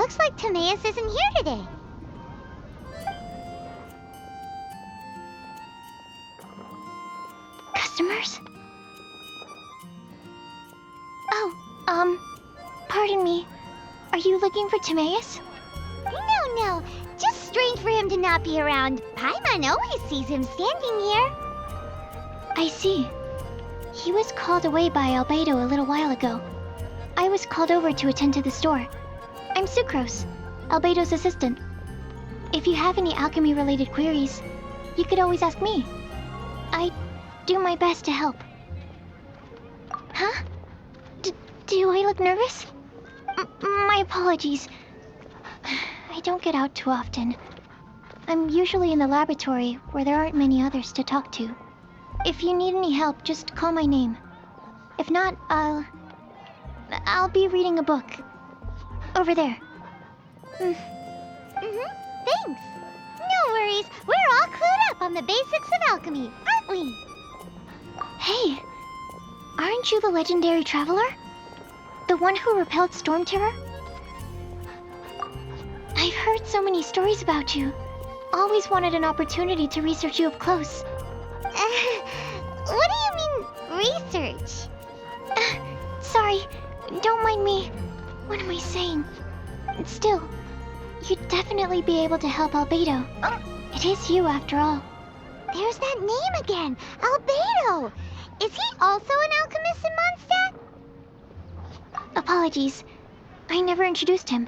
Looks like Timaeus isn't here today. Customers? Oh, pardon me. Are you looking for Timaeus? No. Just strange for him to not be around. Paimon always sees him standing here. I see. He was called away by Albedo a little while ago. I was called over to attend to the store. I'm Sucrose, Albedo's assistant. If you have any alchemy-related queries, you could always ask me. I do my best to help. Huh? Do I look nervous? My apologies. I don't get out too often. I'm usually in the laboratory where there aren't many others to talk to. If you need any help, just call my name. If not, I'll be reading a book. Over there. Thanks. No worries. We're all clued up on the basics of alchemy, aren't we? Hey, aren't you the legendary traveler? The one who repelled Storm Terror? I've heard so many stories about you. Always wanted an opportunity to research you up close. What do you mean, research? Sorry, don't mind me. What am I saying? Still, you'd definitely be able to help Albedo. It is you, after all. There's that name again, Albedo! Is he also an alchemist in Mondstadt? Apologies, I never introduced him.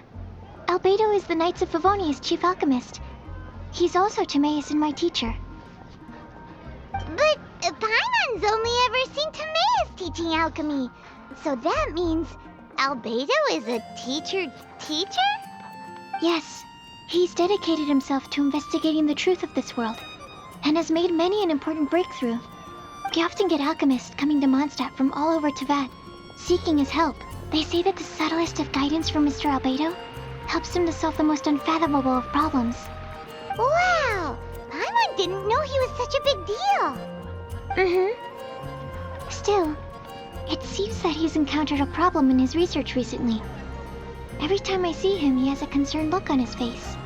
Albedo is the Knights of Favonia's chief alchemist. He's also Timaeus and my teacher. But Paimon's only ever seen Timaeus teaching alchemy. So that means Albedo is a teacher? Yes. He's dedicated himself to investigating the truth of this world, and has made many an important breakthrough. We often get alchemists coming to Mondstadt from all over Teyvat, seeking his help. They say that the subtlest of guidance from Mr. Albedo helps him to solve the most unfathomable of problems. Wow! Paimon didn't know he was such a big deal. Still, it seems that he's encountered a problem in his research recently. Every time I see him, he has a concerned look on his face.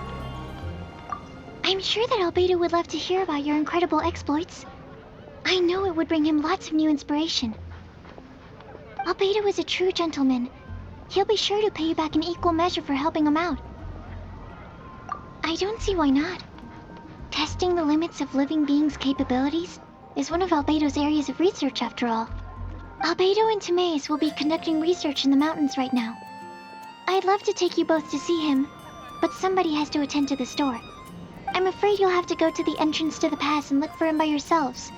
I'm sure that Albedo would love to hear about your incredible exploits. I know it would bring him lots of new inspiration. Albedo is a true gentleman. He'll be sure to pay you back in equal measure for helping him out. I don't see why not. Testing the limits of living beings' capabilities is one of Albedo's areas of research, after all. Albedo and Timaeus will be conducting research in the mountains right now. I'd love to take you both to see him, but somebody has to attend to the store. I'm afraid you'll have to go to the entrance to the pass and look for him by yourselves.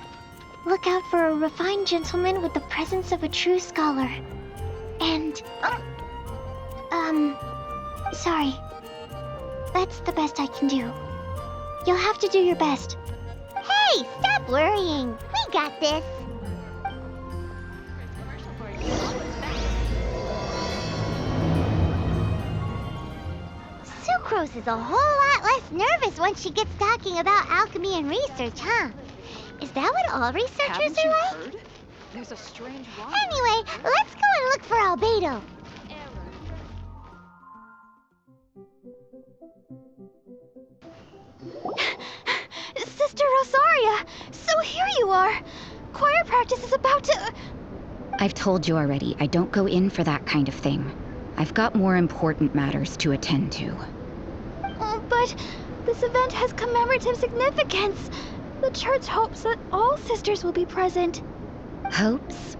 Look out for a refined gentleman with the presence of a true scholar. And... sorry. That's the best I can do. You'll have to do your best. Hey, stop worrying. We got this. Sucrose is a whole lot less nervous once she gets talking about alchemy and research, huh? Is that what all researchers are like? Heard? There's a strange Anyway, let's go and look for Albedo. Sister Rosaria! So here you are! Choir practice is about to... I've told you already, I don't go in for that kind of thing. I've got more important matters to attend to. Oh, but this event has commemorative significance. The church hopes that all sisters will be present. Hopes?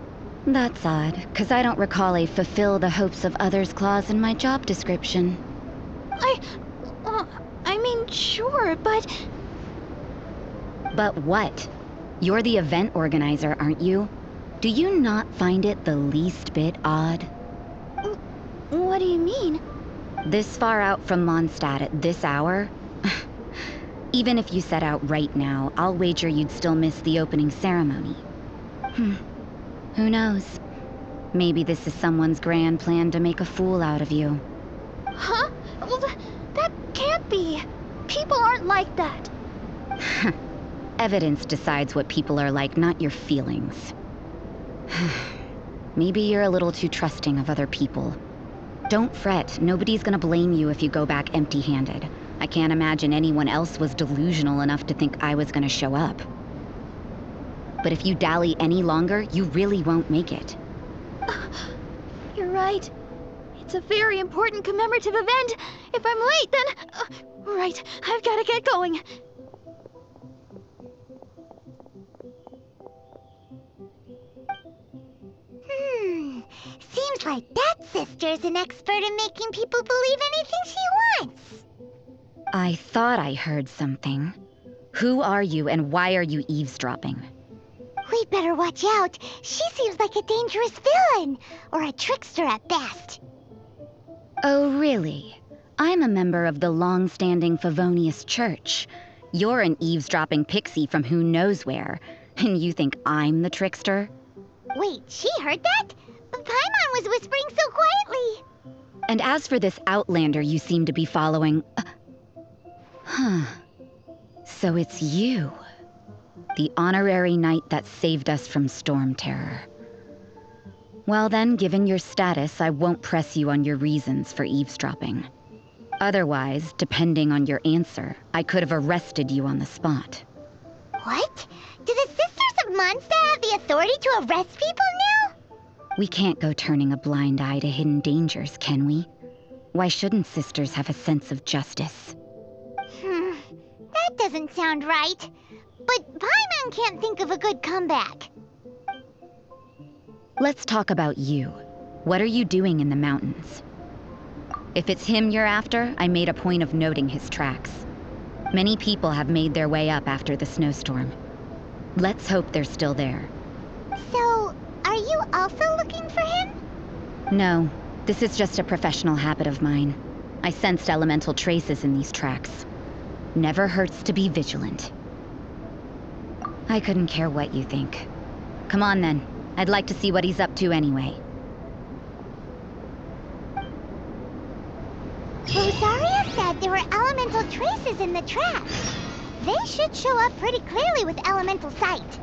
That's odd, 'cause I don't recall a fulfill the hopes of others clause in my job description. I mean, sure, but... But what? You're the event organizer, aren't you? Do you not find it the least bit odd? What do you mean? This far out from Mondstadt at this hour? Even if you set out right now, I'll wager you'd still miss the opening ceremony. Who knows? Maybe this is someone's grand plan to make a fool out of you. Huh? Well, that can't be. People aren't like that. Evidence decides what people are like, not your feelings. Maybe you're a little too trusting of other people. Don't fret, nobody's gonna blame you if you go back empty-handed. I can't imagine anyone else was delusional enough to think I was gonna show up. But if you dally any longer, you really won't make it. You're right. It's a very important commemorative event. If I'm late, then... right, I've gotta get going. Seems like that sister's an expert in making people believe anything she wants. I thought I heard something. Who are you and why are you eavesdropping? We'd better watch out. She seems like a dangerous villain, or a trickster at best. Oh, really? I'm a member of the long-standing Favonius Church. You're an eavesdropping pixie from who knows where, and you think I'm the trickster? Wait, she heard that? Paimon was whispering so quietly. And as for this outlander you seem to be following... So it's you. The honorary knight that saved us from storm terror. Well then, given your status, I won't press you on your reasons for eavesdropping. Otherwise, depending on your answer, I could have arrested you on the spot. What? Do the Sisters of Mondstadt have the authority to arrest people now? We can't go turning a blind eye to hidden dangers, can we? Why shouldn't sisters have a sense of justice? That doesn't sound right. But Paimon can't think of a good comeback. Let's talk about you. What are you doing in the mountains? If it's him you're after, I made a point of noting his tracks. Many people have made their way up after the snowstorm. Let's hope they're still there. So, are you also looking for him? No, this is just a professional habit of mine. I sensed elemental traces in these tracks. Never hurts to be vigilant. I couldn't care what you think. Come on then. I'd like to see what he's up to anyway. Rosaria said there were elemental traces in the tracks. They should show up pretty clearly with elemental sight.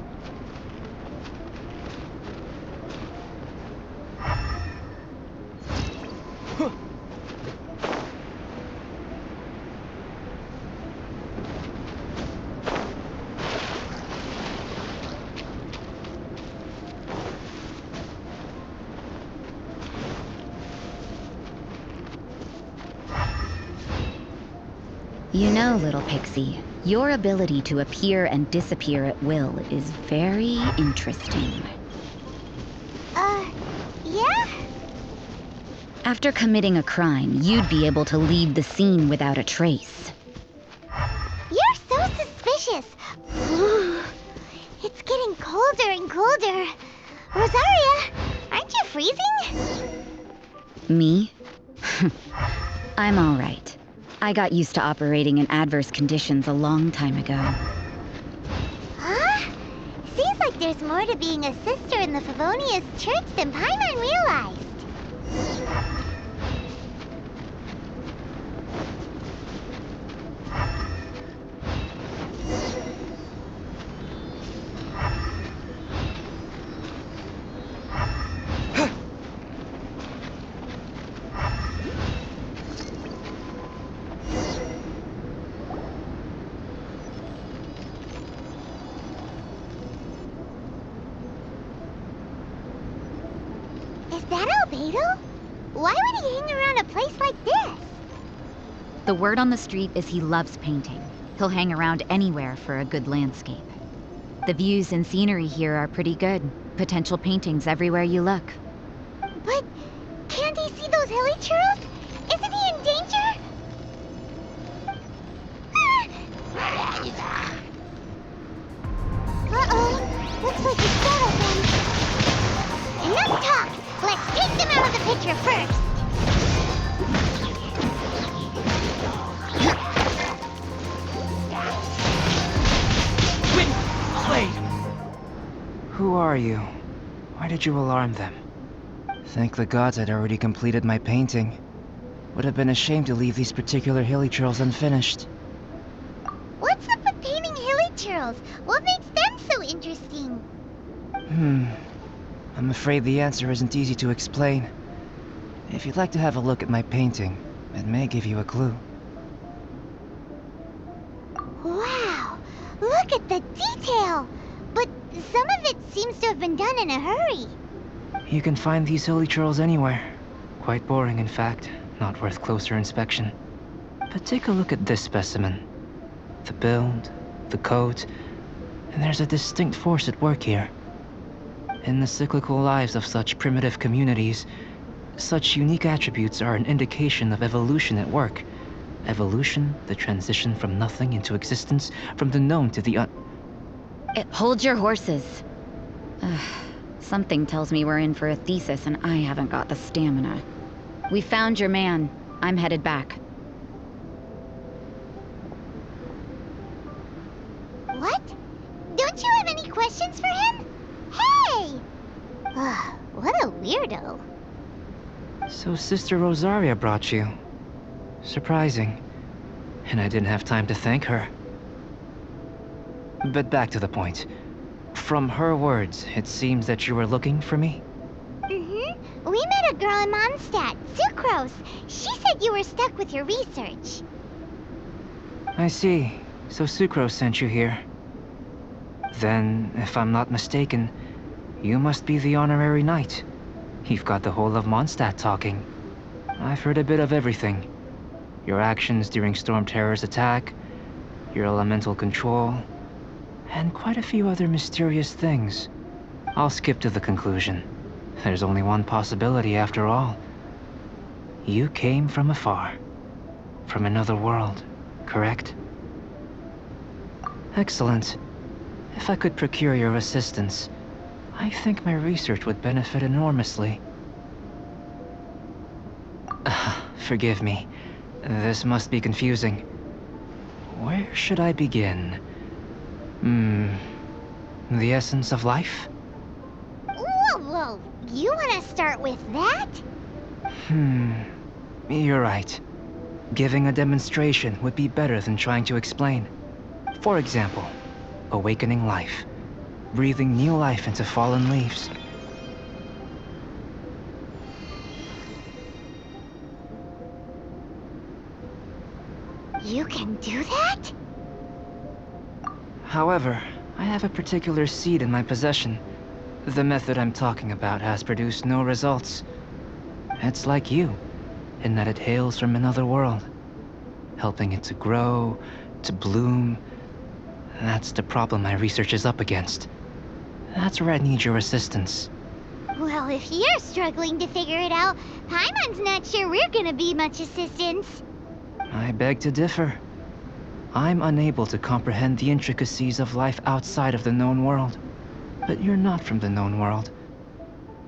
You know, little pixie, your ability to appear and disappear at will is very interesting. Yeah? After committing a crime, you'd be able to leave the scene without a trace. You're so suspicious. It's getting colder and colder. Rosaria, aren't you freezing? Me? I'm all right. I got used to operating in adverse conditions a long time ago. Huh? Seems like there's more to being a sister in the Favonius Church than Paimon realized. Is that Albedo? Why would he hang around a place like this? The word on the street is he loves painting. He'll hang around anywhere for a good landscape. The views and scenery here are pretty good. Potential paintings everywhere you look. But can't he see those hilly churls? Isn't he in danger? Uh-oh. Looks like he startled them. Enough talk. Let's take them out of the picture first. Wait! Who are you? Why did you alarm them? Thank the gods I'd already completed my painting. Would have been a shame to leave these particular hilly churls unfinished. What's up with painting hilly churls? What makes them so interesting? I'm afraid the answer isn't easy to explain. If you'd like to have a look at my painting, it may give you a clue. Wow! Look at the detail! But some of it seems to have been done in a hurry. You can find these hilly churls anywhere. Quite boring, in fact. Not worth closer inspection. But take a look at this specimen. The build, the coat, and there's a distinct force at work here. In the cyclical lives of such primitive communities, such unique attributes are an indication of evolution at work. Evolution, the transition from nothing into existence, from the known to the Hold your horses. Something tells me we're in for a thesis and I haven't got the stamina. We found your man. I'm headed back. What? Don't you have any questions for him? Hey! What a weirdo. So Sister Rosaria brought you. Surprising. And I didn't have time to thank her. But back to the point. From her words, it seems that you were looking for me? Mm-hmm. We met a girl in Mondstadt, Sucrose. She said you were stuck with your research. I see. So Sucrose sent you here. Then, if I'm not mistaken, you must be the honorary knight. You've got the whole of Mondstadt talking. I've heard a bit of everything. Your actions during Storm Terror's attack, your elemental control, and quite a few other mysterious things. I'll skip to the conclusion. There's only one possibility after all. You came from afar. From another world, correct? Excellent. If I could procure your assistance, I think my research would benefit enormously. Forgive me. This must be confusing. Where should I begin? The essence of life? Whoa! You want to start with that? You're right. Giving a demonstration would be better than trying to explain. For example, awakening life. Breathing new life into fallen leaves. You can do that? However, I have a particular seed in my possession. The method I'm talking about has produced no results. It's like you, in that it hails from another world. Helping it to grow, to bloom. That's the problem my research is up against. That's where I need your assistance. Well, if you're struggling to figure it out, Paimon's not sure we're gonna be much assistance. I beg to differ. I'm unable to comprehend the intricacies of life outside of the known world. But you're not from the known world.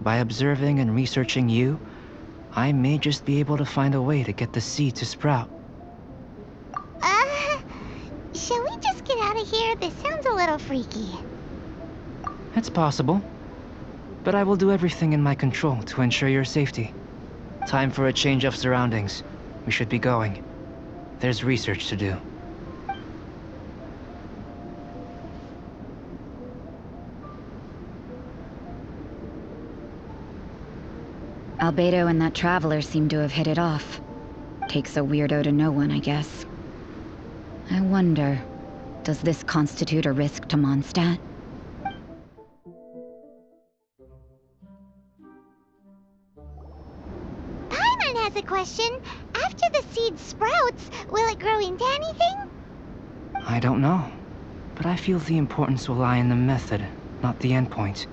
By observing and researching you, I may just be able to find a way to get the seed to sprout. Shall we just get out of here? This sounds a little freaky. It's possible. But I will do everything in my control to ensure your safety. Time for a change of surroundings. We should be going. There's research to do. Albedo and that traveler seem to have hit it off. Takes a weirdo to know one, I guess. I wonder, does this constitute a risk to Mondstadt? Paimon has a question. After the seed sprouts, will it grow into anything? I don't know. But I feel the importance will lie in the method, not the endpoint.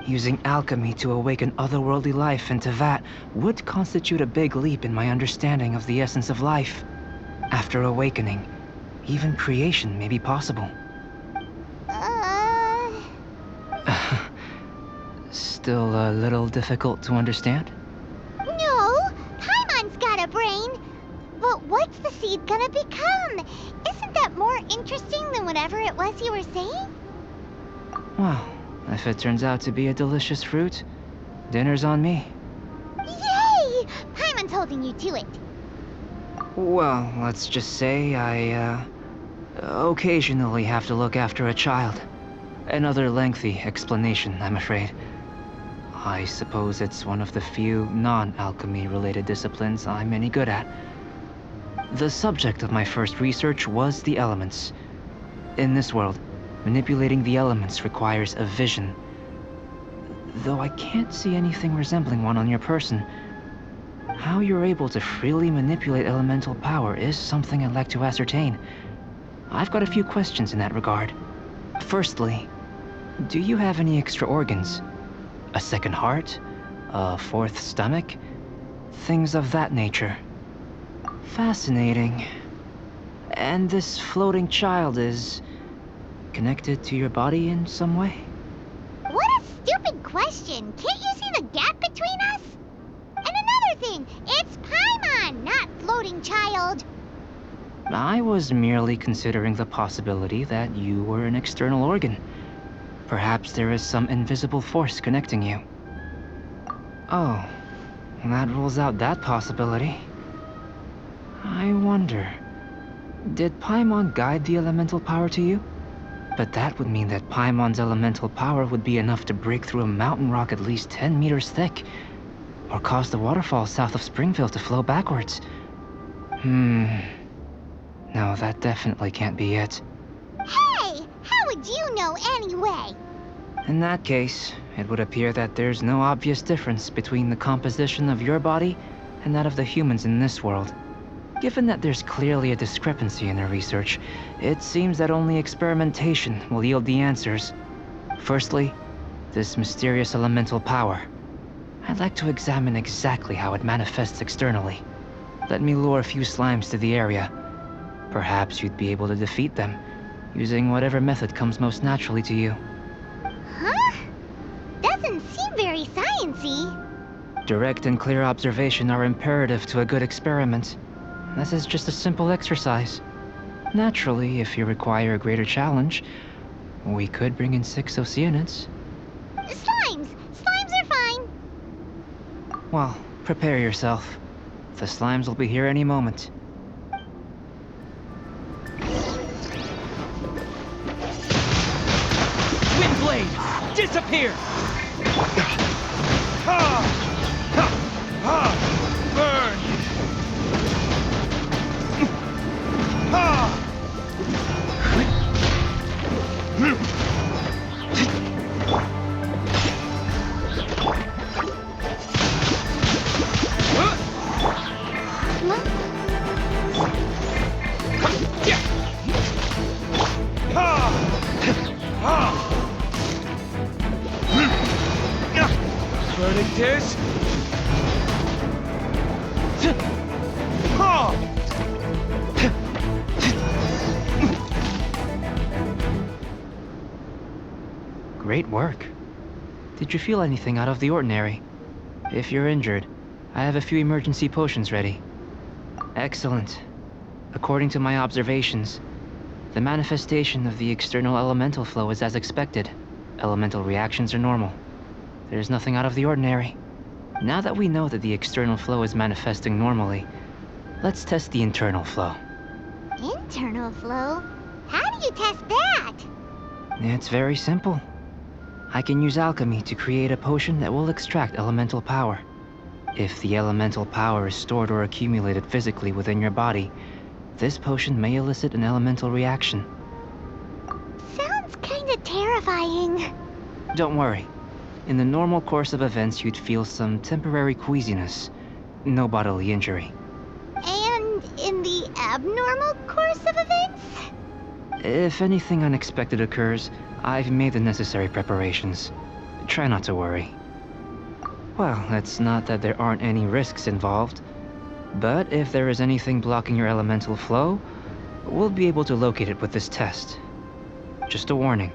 Using alchemy to awaken otherworldly life into that would constitute a big leap in my understanding of the essence of life. After awakening, even creation may be possible. Still a little difficult to understand? No, Paimon's got a brain. But what's the seed gonna become? Isn't that more interesting than whatever it was you were saying? Well, if it turns out to be a delicious fruit, dinner's on me. Yay! Paimon's holding you to it. Well, let's just say I, occasionally have to look after a child. Another lengthy explanation, I'm afraid. I suppose it's one of the few non-alchemy related disciplines I'm any good at. The subject of my first research was the elements. In this world, manipulating the elements requires a vision. Though I can't see anything resembling one on your person, how you're able to freely manipulate elemental power is something I'd like to ascertain. I've got a few questions in that regard. Firstly, do you have any extra organs? A second heart? A fourth stomach? Things of that nature. Fascinating. And this floating child is connected to your body in some way? What a stupid question! Can't you see the gap between us? And another thing, it's Paimon, not floating child. I was merely considering the possibility that you were an external organ. Perhaps there is some invisible force connecting you. Oh, that rules out that possibility. I wonder, did Paimon guide the elemental power to you? But that would mean that Paimon's elemental power would be enough to break through a mountain rock at least 10 meters thick, or cause the waterfall south of Springville to flow backwards. No, that definitely can't be it. Hey, how would you know anyway? In that case, it would appear that there's no obvious difference between the composition of your body and that of the humans in this world. Given that there's clearly a discrepancy in our research, it seems that only experimentation will yield the answers. Firstly, this mysterious elemental power. I'd like to examine exactly how it manifests externally. Let me lure a few slimes to the area. Perhaps you'd be able to defeat them, using whatever method comes most naturally to you. Huh? Doesn't seem very sciencey. Direct and clear observation are imperative to a good experiment. This is just a simple exercise. Naturally, if you require a greater challenge, we could bring in 6 Oceanids. Slimes! Slimes are fine! Well, prepare yourself. The slimes will be here any moment. Windblade! Disappear! Burn! Verdict is... Great work. Did you feel anything out of the ordinary? If you're injured, I have a few emergency potions ready. Excellent. According to my observations, the manifestation of the external elemental flow is as expected. Elemental reactions are normal. There's nothing out of the ordinary. Now that we know that the external flow is manifesting normally, let's test the internal flow. Internal flow? How do you test that? It's very simple. I can use alchemy to create a potion that will extract elemental power. If the elemental power is stored or accumulated physically within your body, this potion may elicit an elemental reaction. Sounds kinda terrifying. Don't worry. In the normal course of events, you'd feel some temporary queasiness. No bodily injury. And in the abnormal course of events? If anything unexpected occurs, I've made the necessary preparations. Try not to worry. Well, it's not that there aren't any risks involved. But if there is anything blocking your elemental flow, we'll be able to locate it with this test. Just a warning.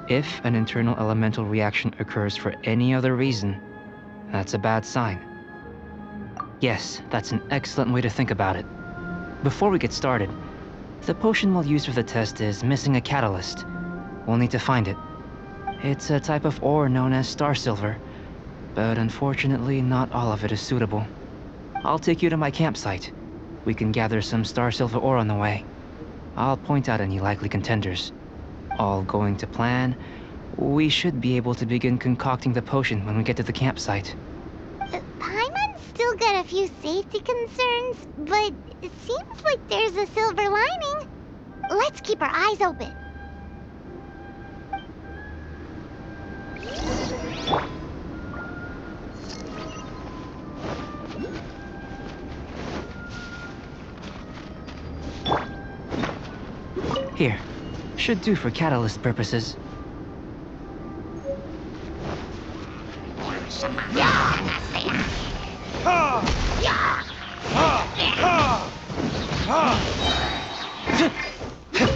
If an internal elemental reaction occurs for any other reason, that's a bad sign. Yes, that's an excellent way to think about it. Before we get started, the potion we'll use for the test is missing a catalyst. We'll need to find it. It's a type of ore known as star silver, but unfortunately not all of it is suitable. I'll take you to my campsite. We can gather some star silver ore on the way. I'll point out any likely contenders. All going to plan, We should be able to begin concocting the potion when we get to the campsite. Paimon's still got a few safety concerns, but it seems like there's a silver lining. Let's keep our eyes open. Here. Should do for catalyst purposes.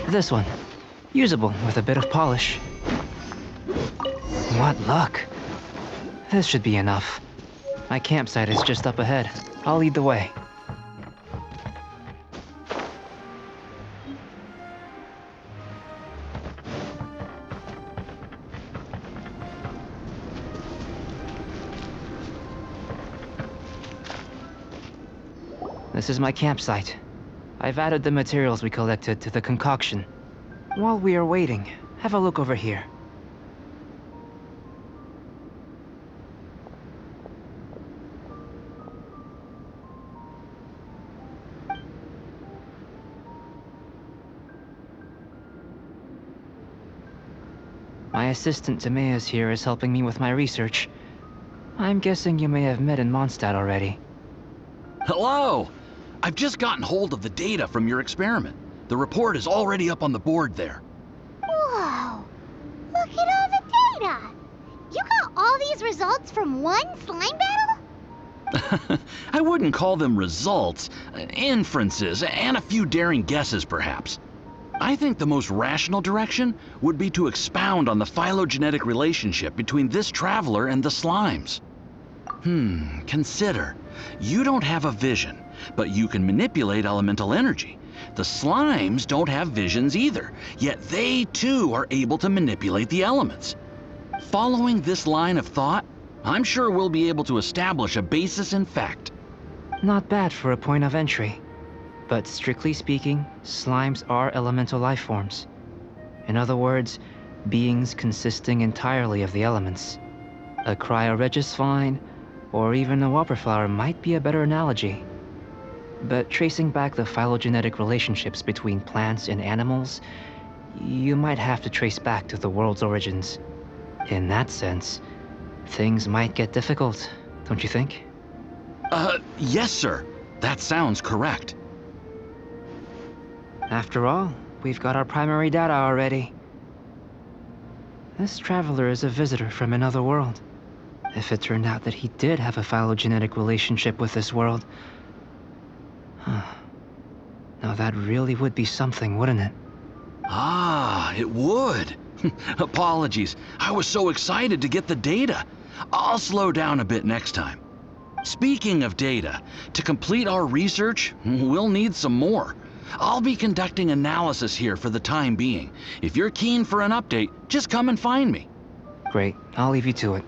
This one. Usable with a bit of polish. What luck. This should be enough. My campsite is just up ahead. I'll lead the way. This is my campsite. I've added the materials we collected to the concoction. While we are waiting, have a look over here. My assistant Timaeus here is helping me with my research. I'm guessing you may have met in Mondstadt already. Hello! I've just gotten hold of the data from your experiment. The report is already up on the board there. Whoa! Look at all the data! You got all these results from one slime battle? I wouldn't call them results, inferences, and a few daring guesses perhaps. I think the most rational direction would be to expound on the phylogenetic relationship between this traveler and the slimes. Consider. You don't have a vision, but you can manipulate elemental energy. The slimes don't have visions either, yet they too are able to manipulate the elements. Following this line of thought, I'm sure we'll be able to establish a basis in fact. Not bad for a point of entry. But strictly speaking, slimes are elemental life forms. In other words, beings consisting entirely of the elements. A cryoregis vine, or even a wildflower might be a better analogy. But tracing back the phylogenetic relationships between plants and animals, you might have to trace back to the world's origins. In that sense, things might get difficult, don't you think? Yes, sir. That sounds correct. After all, we've got our primary data already. This traveler is a visitor from another world. If it turned out that he did have a phylogenetic relationship with this world... Now that really would be something, wouldn't it? Ah, it would. Apologies. I was so excited to get the data. I'll slow down a bit next time. Speaking of data, to complete our research, we'll need some more. I'll be conducting analysis here for the time being. If you're keen for an update, just come and find me. Great, I'll leave you to it.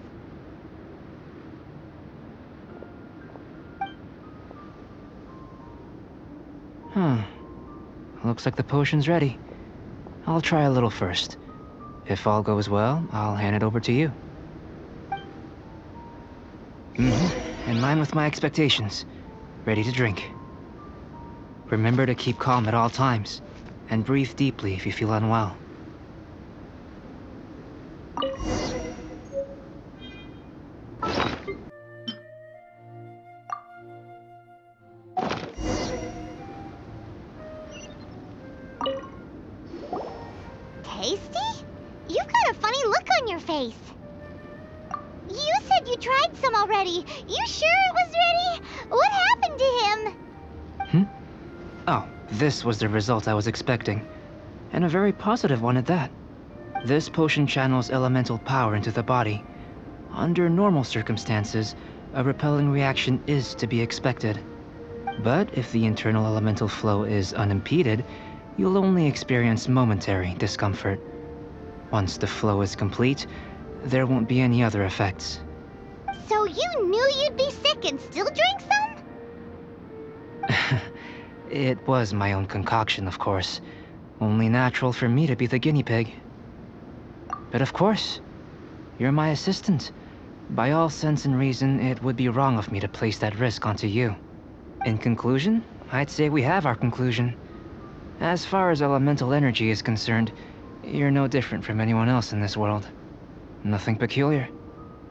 Looks like the potion's ready. I'll try a little first. If all goes well, I'll hand it over to you. In line with my expectations. Ready to drink. Remember to keep calm at all times, and breathe deeply if you feel unwell. Tasty? You've got a funny look on your face. You said you tried some already. You sure it was ready? What happened to him? Oh, this was the result I was expecting. And a very positive one at that. This potion channels elemental power into the body. Under normal circumstances, a repelling reaction is to be expected. But if the internal elemental flow is unimpeded, you'll only experience momentary discomfort. Once the flow is complete, there won't be any other effects. So you knew you'd be sick and still drank some? It was my own concoction, of course. Only natural for me to be the guinea pig. But of course, you're my assistant. By all sense and reason, it would be wrong of me to place that risk onto you. In conclusion, I'd say we have our conclusion. As far as elemental energy is concerned, you're no different from anyone else in this world. Nothing peculiar.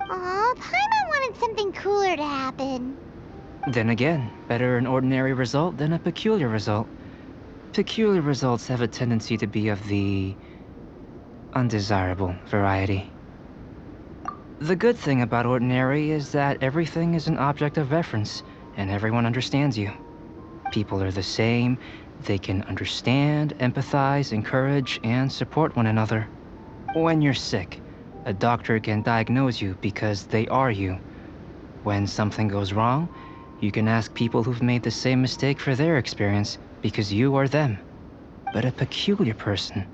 Aw, Paimon wanted something cooler to happen. Then again, better an ordinary result than a peculiar result. Peculiar results have a tendency to be of the undesirable variety. The good thing about ordinary is that everything is an object of reference, and everyone understands you. People are the same, they can understand, empathize, encourage, and support one another. When you're sick, a doctor can diagnose you because they are you. When something goes wrong, you can ask people who've made the same mistake for their experience because you are them. But a peculiar person,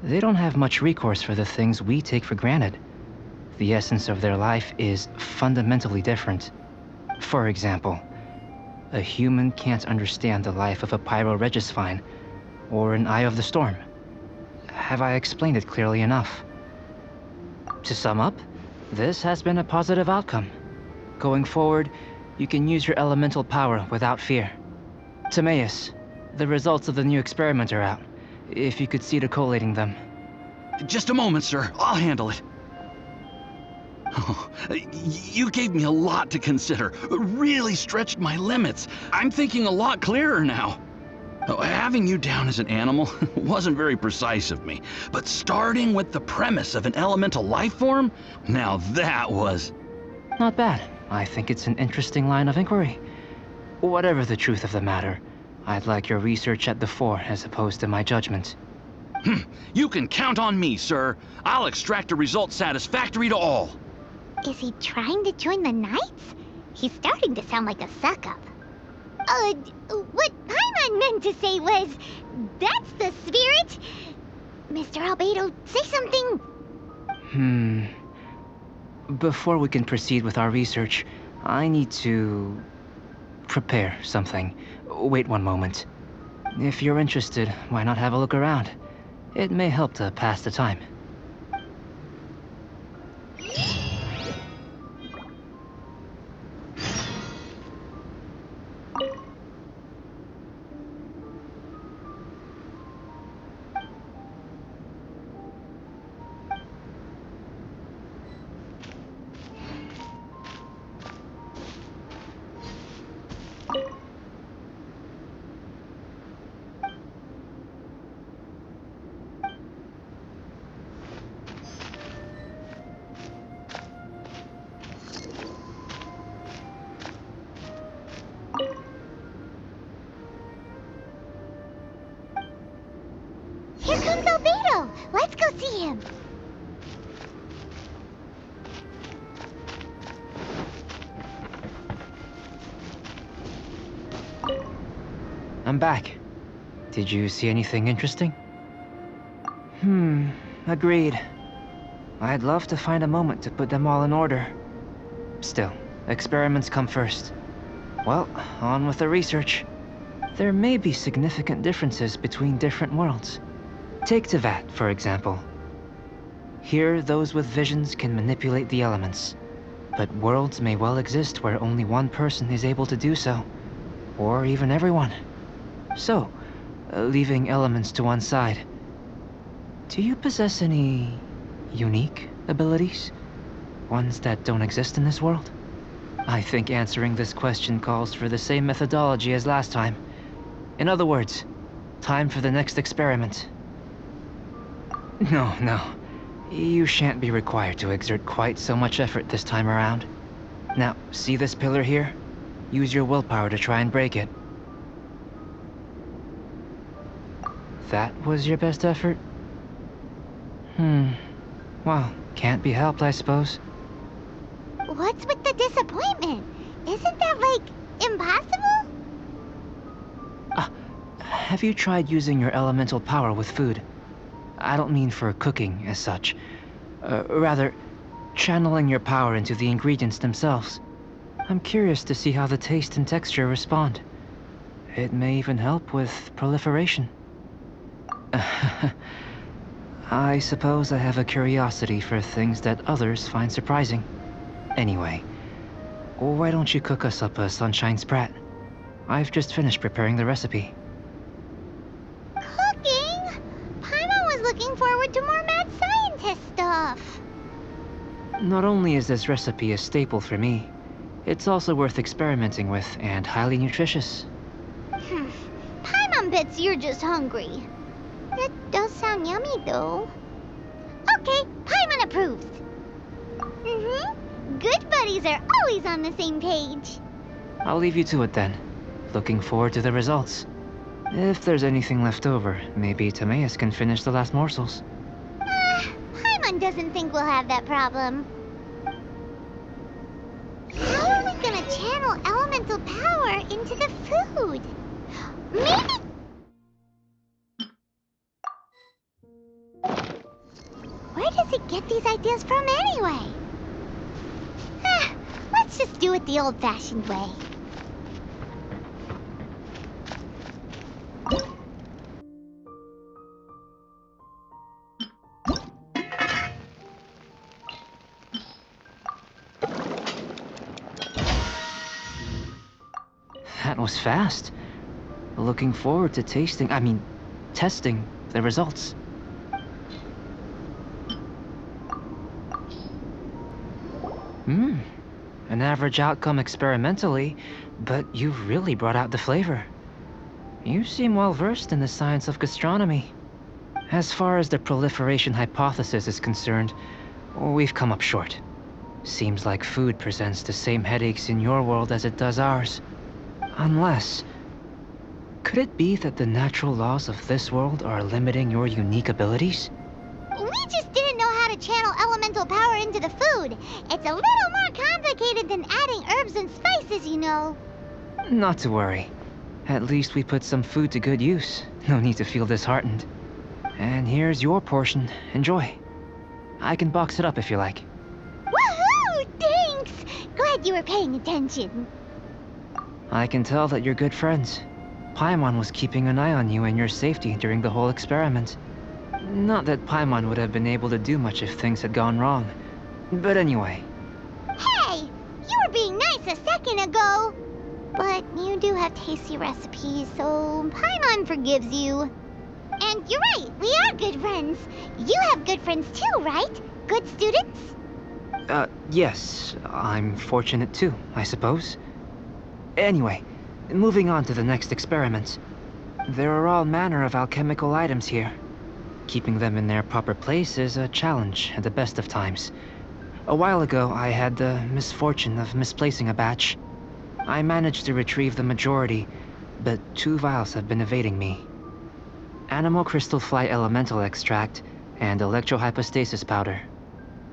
they don't have much recourse for the things we take for granted. The essence of their life is fundamentally different. For example, a human can't understand the life of a pyroregisvine or an eye of the storm. Have I explained it clearly enough? To sum up, this has been a positive outcome. Going forward, you can use your elemental power without fear. Timaeus, the results of the new experiment are out. If you could see to collating them. Just a moment, sir. I'll handle it. Oh, you gave me a lot to consider. Really stretched my limits. I'm thinking a lot clearer now. Having you down as an animal wasn't very precise of me, but starting with the premise of an elemental life form, now that was... Not bad. I think it's an interesting line of inquiry. Whatever the truth of the matter, I'd like your research at the fore as opposed to my judgment. You can count on me, sir. I'll extract a result satisfactory to all. Is he trying to join the Knights? He's starting to sound like a suck-up. What Paimon meant to say was, that's the spirit! Mr. Albedo, say something! Before we can proceed with our research, I need to prepare something. Wait one moment. If you're interested, why not have a look around? It may help to pass the time. Here comes Albedo! Let's go see him! I'm back. Did you see anything interesting? Agreed. I'd love to find a moment to put them all in order. Still, experiments come first. Well, on with the research. There may be significant differences between different worlds. Take Teyvat, for example. Here, those with visions can manipulate the elements. But worlds may well exist where only one person is able to do so. Or even everyone. So, leaving elements to one side, do you possess any unique abilities? Ones that don't exist in this world? I think answering this question calls for the same methodology as last time. In other words, time for the next experiment. No. You shan't be required to exert quite so much effort this time around. Now, see this pillar here? Use your willpower to try and break it. That was your best effort? Well, can't be helped, I suppose. What's with the disappointment? Isn't that, impossible? Have you tried using your elemental power with food? I don't mean for cooking as such. Rather, channeling your power into the ingredients themselves. I'm curious to see how the taste and texture respond. It may even help with proliferation. I suppose I have a curiosity for things that others find surprising. Anyway, why don't you cook us up a sunshine sprat? I've just finished preparing the recipe. Cooking? Paimon was looking forward to more mad scientist stuff. Not only is this recipe a staple for me, it's also worth experimenting with and highly nutritious. Paimon bets you're just hungry. That does sound yummy, though. Okay, Paimon approves. Good buddies are always on the same page. I'll leave you to it then. Looking forward to the results. If there's anything left over, maybe Timaeus can finish the last morsels. Paimon doesn't think we'll have that problem. How are we gonna channel elemental power into the food? Maybe... Where does he get these ideas from anyway? Let's just do it the old-fashioned way. That was fast. Looking forward to testing the results. An average outcome experimentally, but you've really brought out the flavor. You seem well versed in the science of gastronomy. As far as the proliferation hypothesis is concerned, we've come up short. Seems like food presents the same headaches in your world as it does ours. Unless... could it be that the natural laws of this world are limiting your unique abilities? We just didn't know how to channel elemental power into the food. It's a little more complicated than adding herbs and spices, you know. Not to worry. At least we put some food to good use. No need to feel disheartened. And here's your portion. Enjoy. I can box it up if you like. Woohoo! Thanks! Glad you were paying attention. I can tell that you're good friends. Paimon was keeping an eye on you and your safety during the whole experiment. Not that Paimon would have been able to do much if things had gone wrong. But anyway. Hey! You were being nice a second ago! But you do have tasty recipes, so Paimon forgives you. And you're right, we are good friends. You have good friends too, right? Good students? Yes. I'm fortunate too, I suppose. Anyway, moving on to the next experiment. There are all manner of alchemical items here. Keeping them in their proper place is a challenge at the best of times. A while ago, I had the misfortune of misplacing a batch. I managed to retrieve the majority, but 2 vials have been evading me. Animal crystal fly elemental extract and electrohypostasis powder.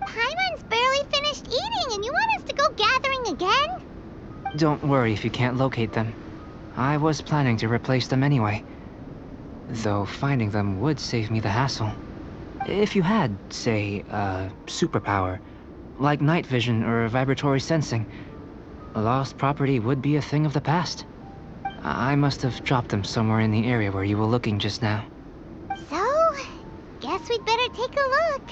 Paimon's barely finished eating and you want us to go gathering again? Don't worry if you can't locate them. I was planning to replace them anyway. Though finding them would save me the hassle. If you had, say, a superpower, like night vision or vibratory sensing, lost property would be a thing of the past. I must have dropped them somewhere in the area where you were looking just now. So, guess we'd better take a look.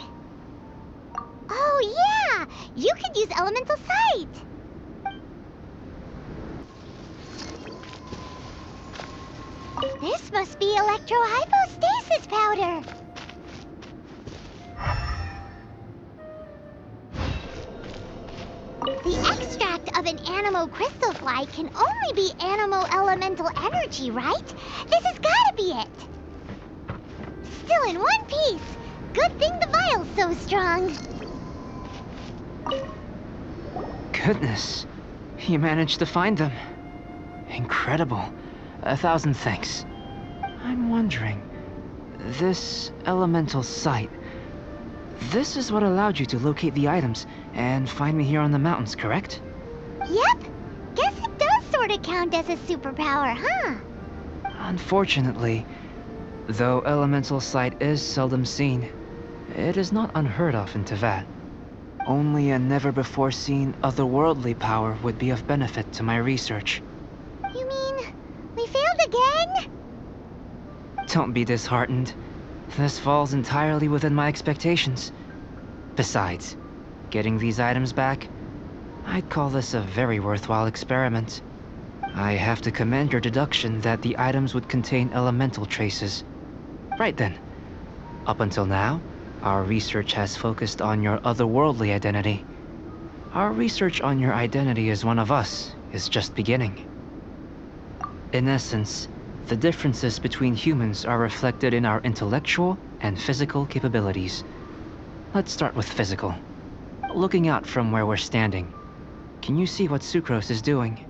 Oh yeah! You could use elemental sight! This must be electrohypostasis powder! The extract of an animo crystal fly can only be animo elemental energy, right? This has gotta be it! Still in one piece! Good thing the vial's so strong! Goodness, you managed to find them. Incredible. 1,000 thanks. I'm wondering, this elemental sight, this is what allowed you to locate the items and find me here on the mountains, correct? Yep! Guess it does sort of count as a superpower, huh? Unfortunately, though elemental sight is seldom seen, it is not unheard of in Teyvat. Only a never-before-seen otherworldly power would be of benefit to my research. You mean, we failed again? Don't be disheartened. This falls entirely within my expectations. Besides, getting these items back, I'd call this a very worthwhile experiment. I have to commend your deduction that the items would contain elemental traces. Right then. Up until now, our research has focused on your otherworldly identity. Our research on your identity as one of us is just beginning. In essence, the differences between humans are reflected in our intellectual and physical capabilities. Let's start with physical. Looking out from where we're standing, can you see what Sucrose is doing?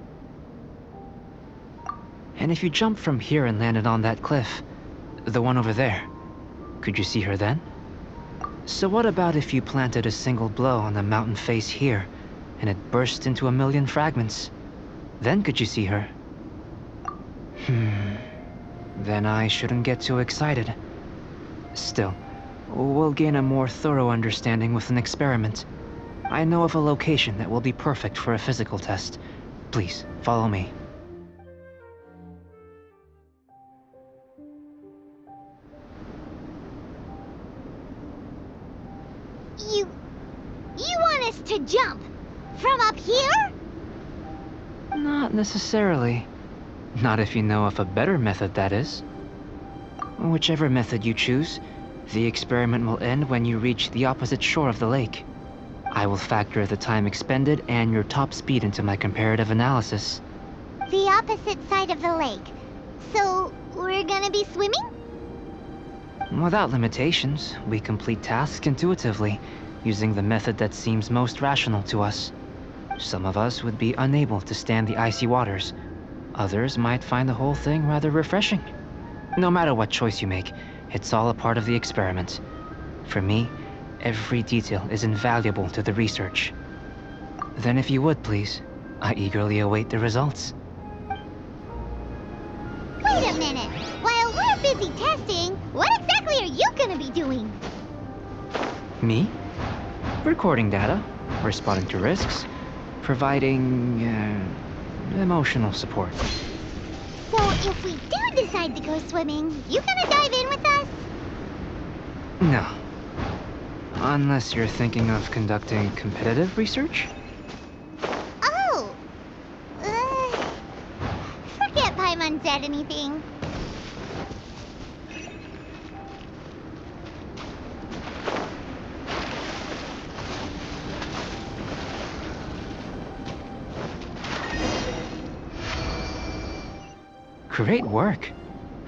And if you jumped from here and landed on that cliff, the one over there, could you see her then? So what about if you planted a single blow on the mountain face here, and it burst into a million fragments? Then could you see her? Then I shouldn't get too excited. Still, we'll gain a more thorough understanding with an experiment. I know of a location that will be perfect for a physical test. Please, follow me. You want us to jump? From up here? Not necessarily. Not if you know of a better method, that is. Whichever method you choose, the experiment will end when you reach the opposite shore of the lake. I will factor the time expended and your top speed into my comparative analysis. The opposite side of the lake. So, we're gonna be swimming? Without limitations, we complete tasks intuitively, using the method that seems most rational to us. Some of us would be unable to stand the icy waters. Others might find the whole thing rather refreshing. No matter what choice you make, it's all a part of the experiment. For me, every detail is invaluable to the research. Then if you would, please, I eagerly await the results. Wait a minute! While we're busy testing, what exactly are you gonna be doing? Me? Recording data, responding to risks, providing, emotional support. So if we do decide to go swimming, you gonna dive in with us? No. Unless you're thinking of conducting competitive research? Oh! Forget Paimon said anything. Great work.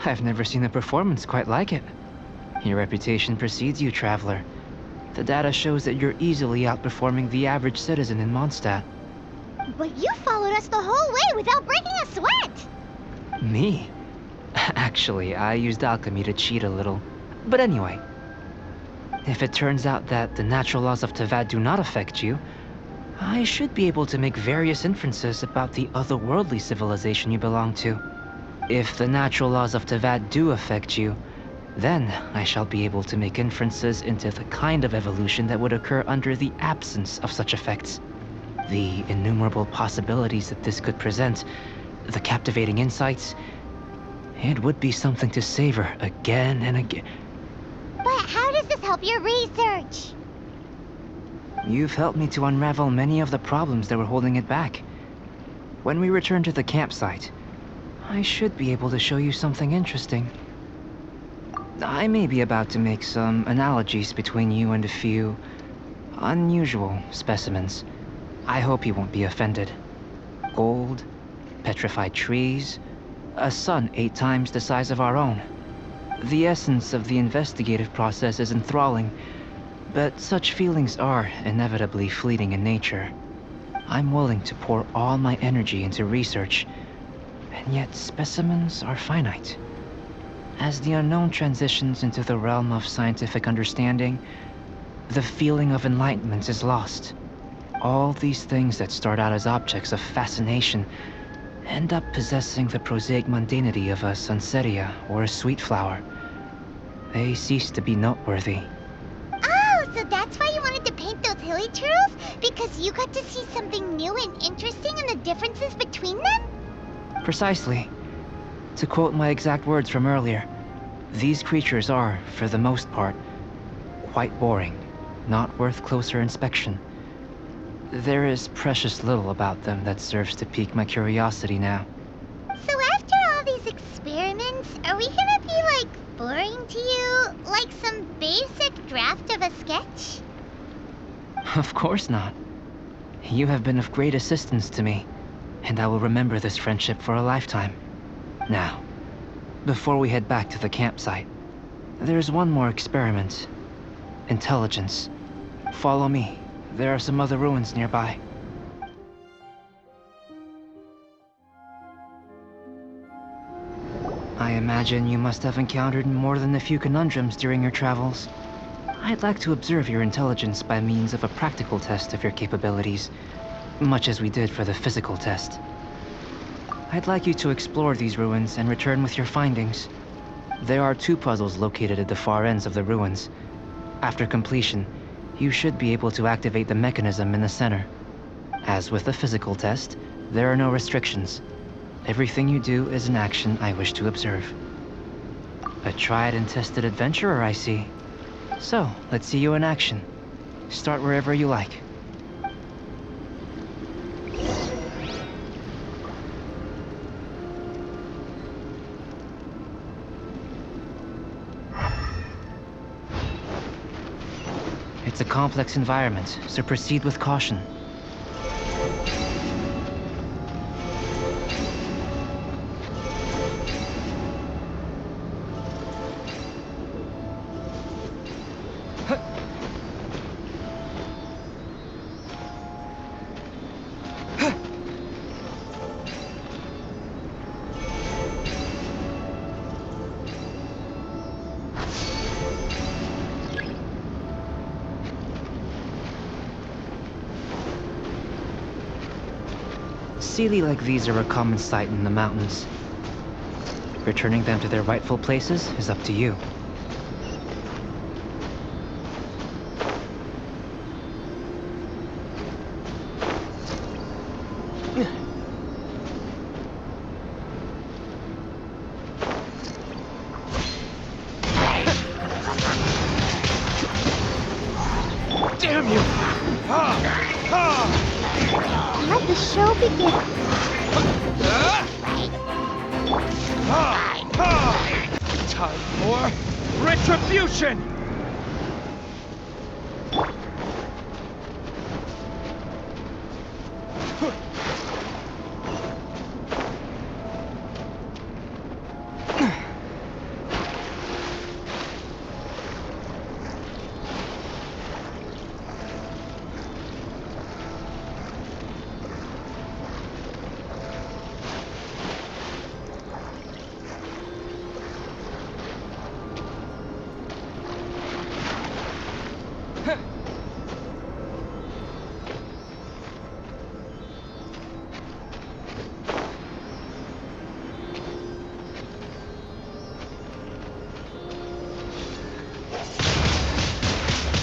I've never seen a performance quite like it. Your reputation precedes you, Traveler. The data shows that you're easily outperforming the average citizen in Mondstadt. But you followed us the whole way without breaking a sweat! Me? Actually, I used alchemy to cheat a little. But anyway, if it turns out that the natural laws of Tavad do not affect you, I should be able to make various inferences about the otherworldly civilization you belong to. If the natural laws of Tavad do affect you, then I shall be able to make inferences into the kind of evolution that would occur under the absence of such effects. The innumerable possibilities that this could present, the captivating insights, it would be something to savor again and again. But how does this help your research? You've helped me to unravel many of the problems that were holding it back. When we return to the campsite, I should be able to show you something interesting. I may be about to make some analogies between you and a few unusual specimens. I hope you won't be offended. Gold, petrified trees, a sun 8 times the size of our own. The essence of the investigative process is enthralling, but such feelings are inevitably fleeting in nature. I'm willing to pour all my energy into research, and yet specimens are finite. As the unknown transitions into the realm of scientific understanding, the feeling of enlightenment is lost. All these things that start out as objects of fascination end up possessing the prosaic mundanity of a sunsetia or a sweet flower. They cease to be noteworthy. Oh, so that's why you wanted to paint those hilly turtles? Because you got to see something new and interesting in the differences between them? Precisely. To quote my exact words from earlier, These creatures are, for the most part, quite boring, not worth closer inspection. There is precious little about them that serves to pique my curiosity now. So after all these experiments, are we gonna be, like, boring to you? Like some basic draft of a sketch? Of course not. You have been of great assistance to me, and I will remember this friendship for a lifetime. Now, before we head back to the campsite, there's one more experiment. Intelligence. Follow me. There are some other ruins nearby. I imagine you must have encountered more than a few conundrums during your travels. I'd like to observe your intelligence by means of a practical test of your capabilities, much as we did for the physical test. I'd like you to explore these ruins and return with your findings. There are 2 puzzles located at the far ends of the ruins. After completion, you should be able to activate the mechanism in the center. As with the physical test, there are no restrictions. Everything you do is an action I wish to observe. A tried and tested adventurer, I see. So, let's see you in action. Start wherever you like. It's a complex environment, so proceed with caution. Sealy like these are a common sight in the mountains. Returning them to their rightful places is up to you. Damn you! Let the show begin. Time for retribution!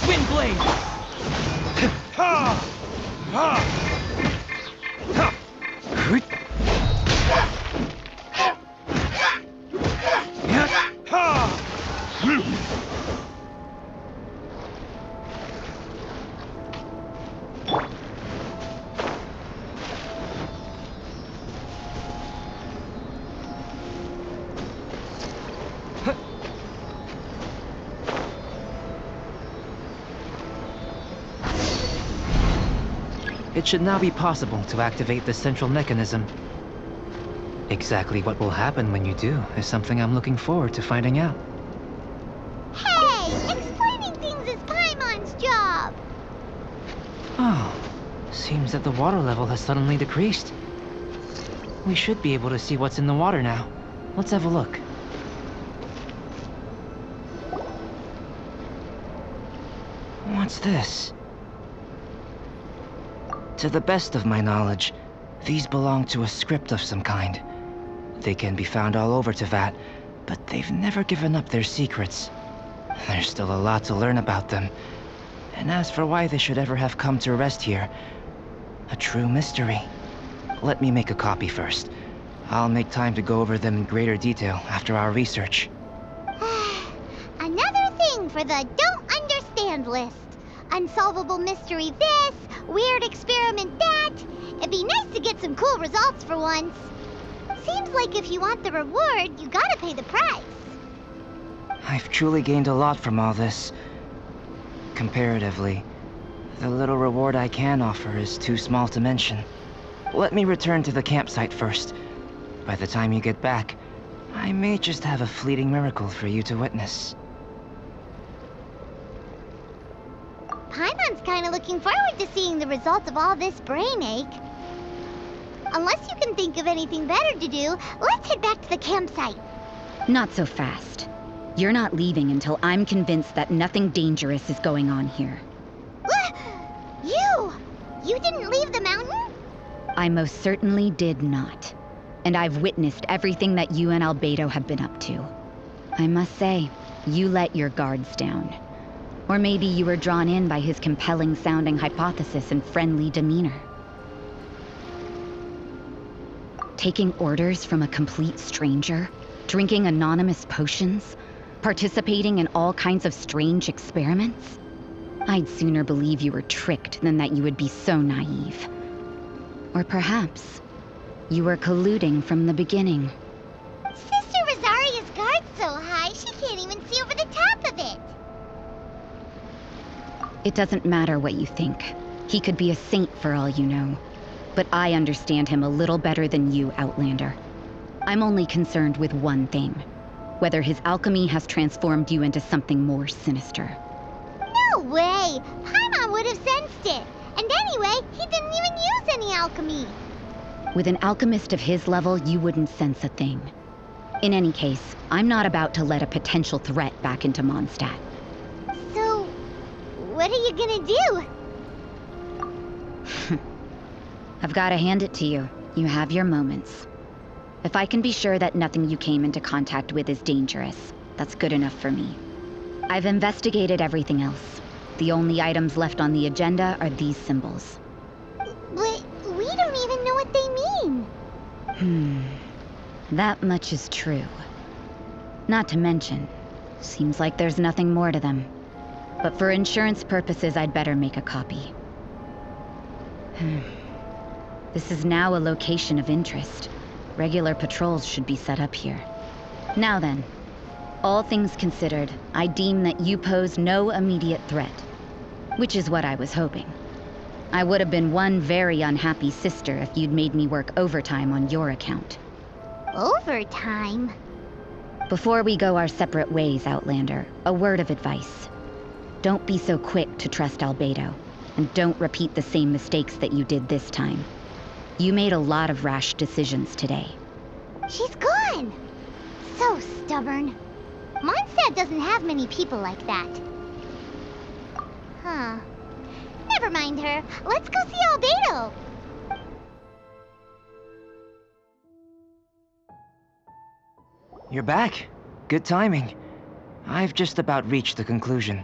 Windblade! Ha! Ha! Ha! It should now be possible to activate the central mechanism. Exactly what will happen when you do is something I'm looking forward to finding out. Hey! Explaining things is Paimon's job! Oh, seems that the water level has suddenly decreased. We should be able to see what's in the water now. Let's have a look. What's this? To the best of my knowledge, these belong to a script of some kind. They can be found all over Teyvat, but they've never given up their secrets. There's still a lot to learn about them. And as for why they should ever have come to rest here, a true mystery. Let me make a copy first. I'll make time to go over them in greater detail after our research. for the don't understand list. Unsolvable mystery this, weird experiment that. It'd be nice to get some cool results for once. Seems like if you want the reward, you gotta pay the price. I've truly gained a lot from all this. Comparatively, the little reward I can offer is too small to mention. Let me return to the campsite first. By the time you get back, I may just have a fleeting miracle for you to witness. Paimon's kinda looking forward to seeing the results of all this brain ache. Unless you can think of anything better to do, let's head back to the campsite. Not so fast. You're not leaving until I'm convinced that nothing dangerous is going on here. You didn't leave the mountain? I most certainly did not. And I've witnessed everything that you and Albedo have been up to. I must say, you let your guards down. Or maybe you were drawn in by his compelling-sounding hypothesis and friendly demeanor. Taking orders from a complete stranger, drinking anonymous potions, participating in all kinds of strange experiments? I'd sooner believe you were tricked than that you would be so naive. Or perhaps you were colluding from the beginning. Sister Rosaria's guard's so high, she can't even see over the top of it. It doesn't matter what you think. He could be a saint for all you know. But I understand him a little better than you, Outlander. I'm only concerned with one thing. Whether his alchemy has transformed you into something more sinister. No way! Paimon would have sensed it. And anyway, he didn't even use any alchemy. With an alchemist of his level, you wouldn't sense a thing. In any case, I'm not about to let a potential threat back into Mondstadt. So, what are you gonna do? I've got to hand it to you. You have your moments. If I can be sure that nothing you came into contact with is dangerous, that's good enough for me. I've investigated everything else. The only items left on the agenda are these symbols. But we don't even know what they mean. That much is true. Not to mention, seems like there's nothing more to them. But for insurance purposes, I'd better make a copy. This is now a location of interest. Regular patrols should be set up here. Now then, all things considered, I deem that you pose no immediate threat. Which is what I was hoping. I would have been one very unhappy sister if you'd made me work overtime on your account. Overtime? Before we go our separate ways, Outlander, a word of advice. Don't be so quick to trust Albedo, and don't repeat the same mistakes that you did this time. You made a lot of rash decisions today. She's gone! So stubborn. Mondstadt doesn't have many people like that. Huh. Never mind her. Let's go see Albedo. You're back. Good timing. I've just about reached the conclusion.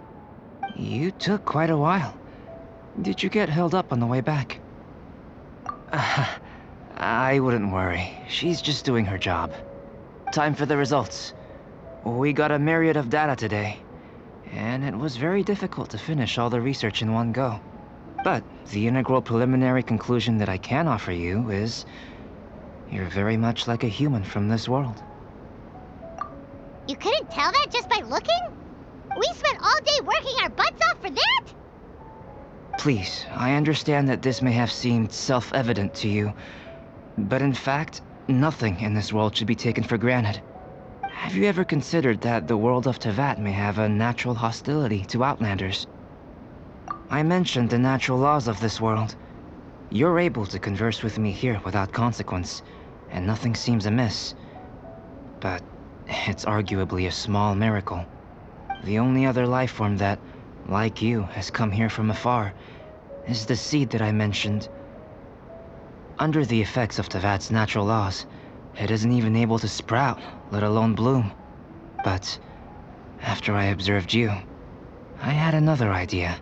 You took quite a while. Did you get held up on the way back? I wouldn't worry. She's just doing her job. Time for the results. We got a myriad of data today, and it was very difficult to finish all the research in one go. But the integral preliminary conclusion that I can offer you is you're very much like a human from this world. You couldn't tell that just by looking? We spent all day working our butts off for that? Please, I understand that this may have seemed self-evident to you, but in fact, nothing in this world should be taken for granted. Have you ever considered that the world of Teyvat may have a natural hostility to Outlanders? I mentioned the natural laws of this world. You're able to converse with me here without consequence, and nothing seems amiss. But it's arguably a small miracle. The only other life form that, like you, has come here from afar is the seed that I mentioned. Under the effects of Teyvat's natural laws, it isn't even able to sprout, let alone bloom. But after I observed you, I had another idea.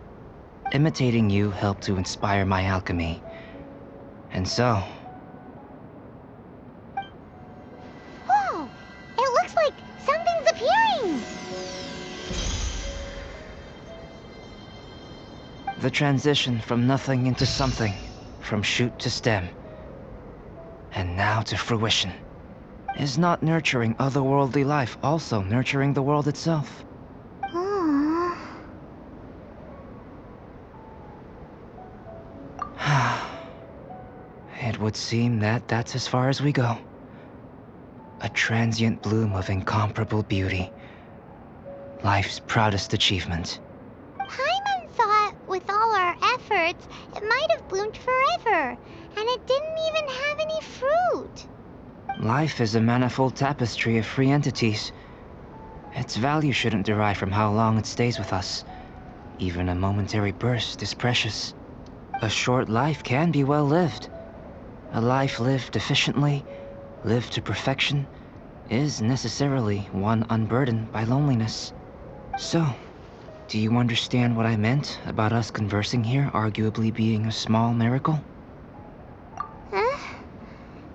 Imitating you helped to inspire my alchemy. And so... Whoa! It looks like something's appearing! The transition from nothing into something, from shoot to stem, and now to fruition. Is not nurturing otherworldly life also nurturing the world itself? Aww. It would seem that that's as far as we go. A transient bloom of incomparable beauty. Life's proudest achievement. Paimon thought, with all our efforts, it might have bloomed forever, and it didn't even have any fruit. Life is a manifold tapestry of free entities. Its value shouldn't derive from how long it stays with us. Even a momentary burst is precious. A short life can be well lived. A life lived efficiently, lived to perfection, is necessarily one unburdened by loneliness. So, do you understand what I meant about us conversing here arguably being a small miracle? Huh?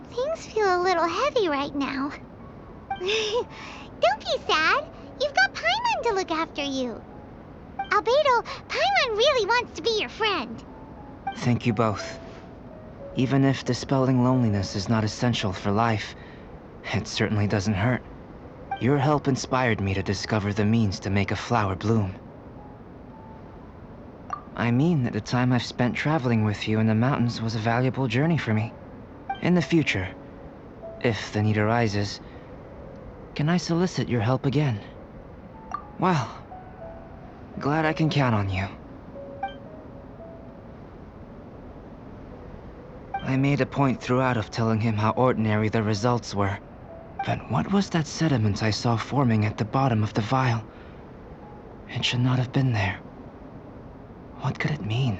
Things feel a little heavy right now. Don't be sad. You've got Paimon to look after you. Albedo, Paimon really wants to be your friend. Thank you both. Even if dispelling loneliness is not essential for life, it certainly doesn't hurt. Your help inspired me to discover the means to make a flower bloom. I mean that the time I've spent traveling with you in the mountains was a valuable journey for me. In the future, if the need arises, can I solicit your help again? Well, glad I can count on you. I made a point throughout of telling him how ordinary the results were. But what was that sediment I saw forming at the bottom of the vial? It should not have been there. What could it mean?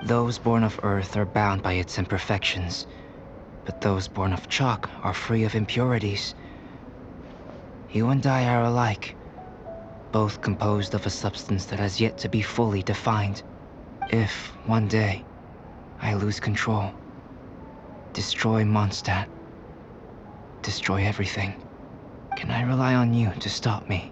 Those born of Earth are bound by its imperfections, but those born of chalk are free of impurities. You and I are alike, both composed of a substance that has yet to be fully defined. If, one day, I lose control, destroy Mondstadt, destroy everything, can I rely on you to stop me?